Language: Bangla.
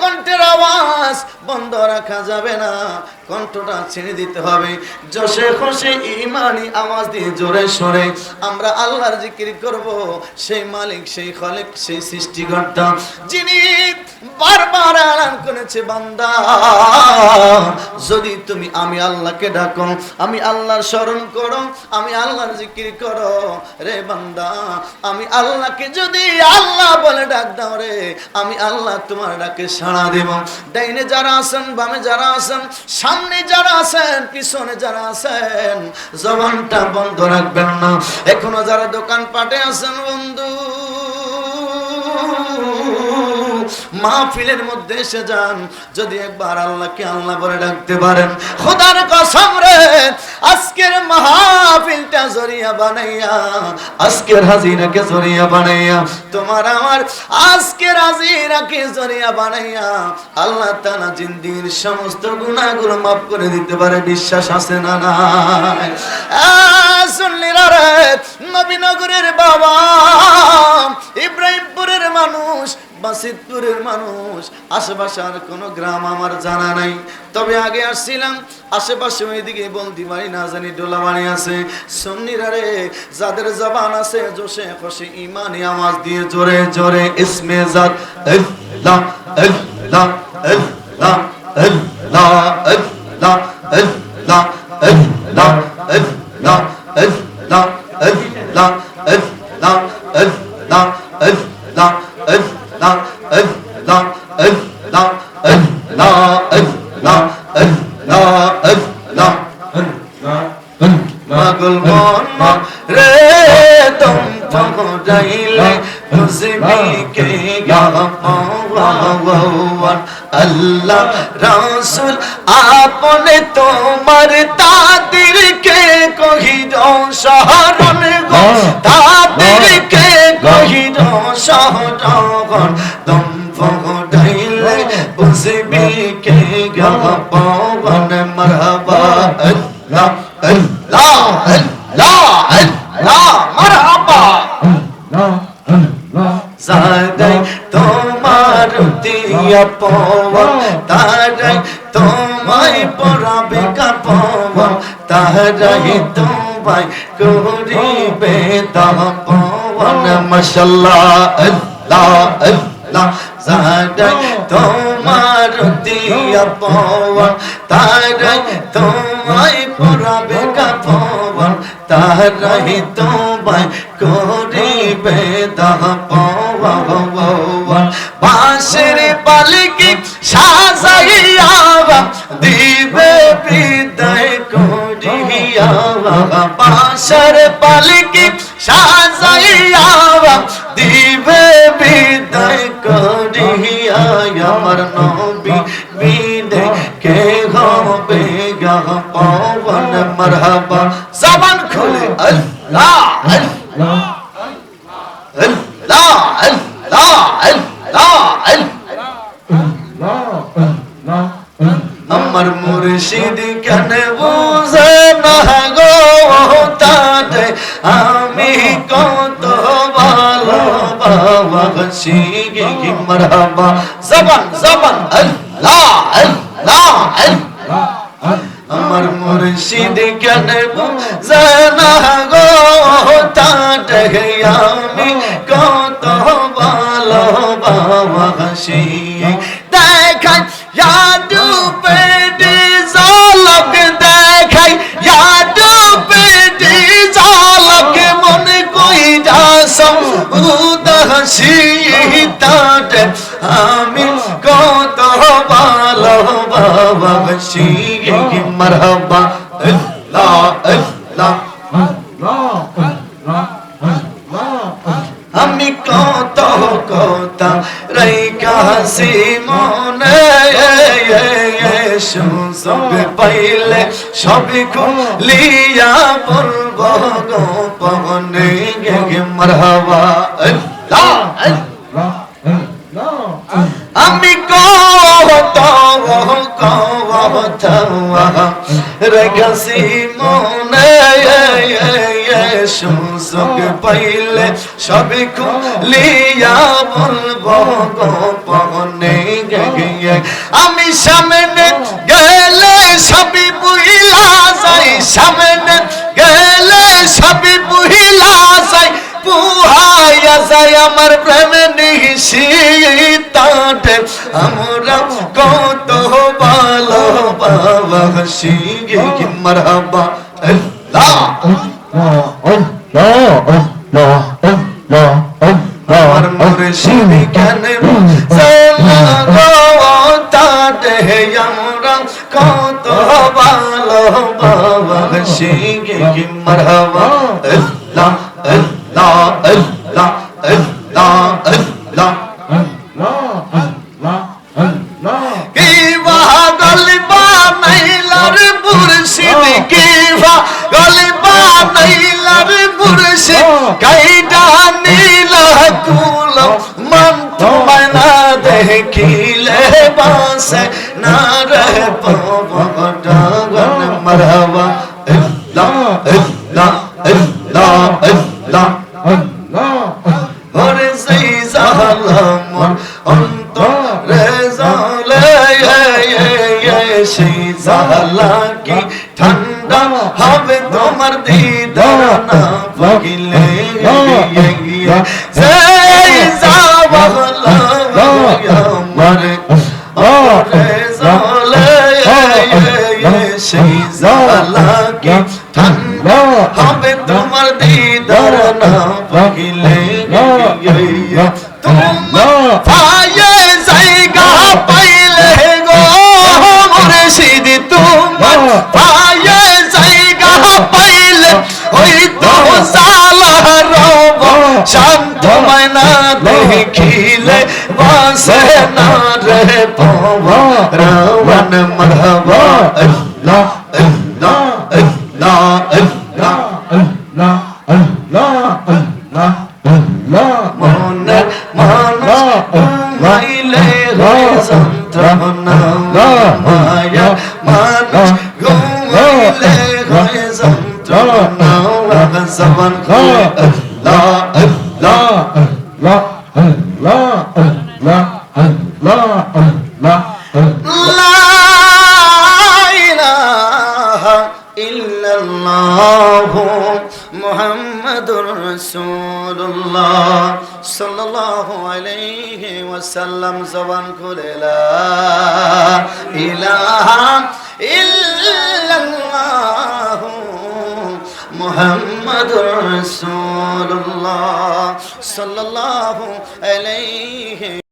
কণ্ঠের আওয়াজ বন্ধ রাখা যাবে না, কণ্ঠটা ছেড়ে দিতে হবে। জোশে খুশি ঈমানি আওয়াজ দিয়ে জোরে সোরে আমরা আল্লাহর জিকির করব। সেই মালিক, সেই খালিক, সেই সৃষ্টিকর্তা যিনি বারবার এলান করেছে, বান্দা যদি তুমি আমি আল্লাহকে ডাকো, আমি আল্লাহর স্মরণ করো, আমি আল্লাহর জিকির করো রে বান্দা, আমি আল্লাহকে যদি আল্লাহ বলে ডাক দাও রে, আমি আল্লাহ তোমার ডাকে সাড়া দেব। ডাইনে যারা আছেন, বামে যারা আছেন, সামনে যারা আছেন, পিছনে যারা আছেন, জবানটা বন্ধ রাখবেন না। এখনো যারা দোকান পাটে আছেন বন্ধু, মাহফিলের মধ্যে এসে যান, যদি একবার আল্লাহকে আল্লাহ বলে ডাকতে পারেন, খোদার কসম রে, আজকের মাহফিলটা জরিয়া বানাইয়া, আজকের হাজিরাকে জরিয়া বানাইয়া, তোমার আমার আজকের হাজিরাকে জরিয়া বানাইয়া আল্লাহ তাআলা জিন্দির সমস্ত গুনাহগুলো মাফ করে দিতে পারে। বিশ্বাস আছে না নাই? শুনলিরা রে, নবীনগরের বাবা, ইব্রাহিমপুরের মানুষ, বাসিতপুরের মানুষ, আশেপাশে আর কোনো গ্রাম আমার জানা নাই। তবে আগে আসছিলাম, আশেপাশে ওইদিকে বলতে পারি না, জানি ডোলাবাড়ি আছে। সুন্নিরা রে, যাদের জবান আছে জোশে খুশি ঈমানি আওয়াজ দিয়ে জোরে জোরে ইসমে জাত আল্লাহ আল্লাহ আল্লাহ আল্লাহ আল্লাহ আল্লাহ আল্লাহ আল্লাহ আল্লাহ আল্লাহ আল্লাহ আল্লাহ আল্লাহ Allah, Allah, Allah, Allah, Allah, Allah, Allah, magul mon re tum pagdaile musbi ke ya pawan Allah Rasul apne tomar tadir ke kohido shaharon go tadir ke kohido shaharon tum pagdaile musbi ke ya pawan marhaba Allah Allah Allah Allah marhaba Zadai tomar dia pawan tarai tomai porabe ka pawan tarai tomai koribe ta pawan mashallah Allah Allah Zadai tomar dia pawan tarai tomai porabe ka pawan tarai tomai koribe ta pawan বাঁশের পালকি সাজাইয়া দিবে বিদায় করিয়া বাঁশের পালকি সাজাইয়া দিবে বিদায় করিয়া আমার নবী বিদায় কে হবে গা পাওয়ান মারহাবা জবান খুলে আল্লাহ আল্লাহ আল্লাহ আল্লাহ আমার মুর্শিদ কেন বুঝে না গো তাতে আমি কত ভালোবাসি গে মারহাবা জবান জবান আল্লাহ আল্লাহ আল্লাহ আমার মুর্শিদ কেন বুঝে না গো তাতে আমি কত ভালোবাসি দেখাই ইয়াদু পেটি ঝলক দেখাই ইয়াদু পেটি ঝলক মন কইরা সব উদাসী তাতে আমি কত ভালোবাসি মারহাবা আল্লাহ আল্লাহ আমি কত কথা রাইখাছি মনে সুযোগ পাইলে সব খুলিয়া বলব গোপনে গে মারহাবা আল্লাহ আল্লাহ আমি কত কথা রেখাসি মনে সুযোগ পাইলে সবে খুলিয়া বলবো গোপনে আমি সামনে গেলে সবই বুঝিলা যাই সামনে গেলে সবই বুঝিলা যাই পুহাইয়া যায় আমার প্রেমে নিশিতাতে আমরা কত ভালোবাসি মারহাবা আল্লাহ আমার মুর্শিদ কেন তাতে আমরা কত ভালোবাসি মারহাবা আল্লাহ আল্লাহ আল্লাহ আল্লাহ আল্লাহ কি পাগল বানাইলার মুর্শিদ কি পাগল বানাইলার মুর্শিদ কাইটা নীলা কুল মন তোমায় না দেখিলে বাসে না রে পবন মারহাবা আল্লাহ আল্লাহ আল্লাহ আল্লাহ ওরে সেই জালাম অন্তরে জালে সেই জালা কি ঠান্ডা হবে তোমার দিদার না পাগিলে সেই জালা আমার ওরে জালে সেই জালা কি ঠান্ডা হবে তোমার দিদার না পাগিলে তোমার পায়ে জায়গা পাইলে গো মুর্শিদ তোমার পায়ে জায়গা পাইলে ওই তো জালা রব শান্ত না দেখিলে বাসে না রে পবন মারহাবা আল্লাহ আল্লাহ আল্লাহ আল্লাহ আল্লাহ আল্লাহ আল্লাহ আল্লাহ মনে মানুষ মাইলে হয় যন্ত্রণা মায়া মানুষ ঘুমাইলে হয় যন্ত্রণা জবান খুলে আল্লাহ আল্লাহ আল্লাহ আল্লাহ আল্লাহ আল্লাহ আল্লাহ লা ইলাহা ইল্লাল্লাহু মুহাম্মাদুর রাসূলুল্লাহ সাল্লাল্লাহু আলাইহি ওয়াসাল্লাম জবান খুলে লা ইলাহা ইল্লাল্লাহু মুহাম্মাদুর রাসূলুল্লাহ সাল্লাল্লাহু আলাইহি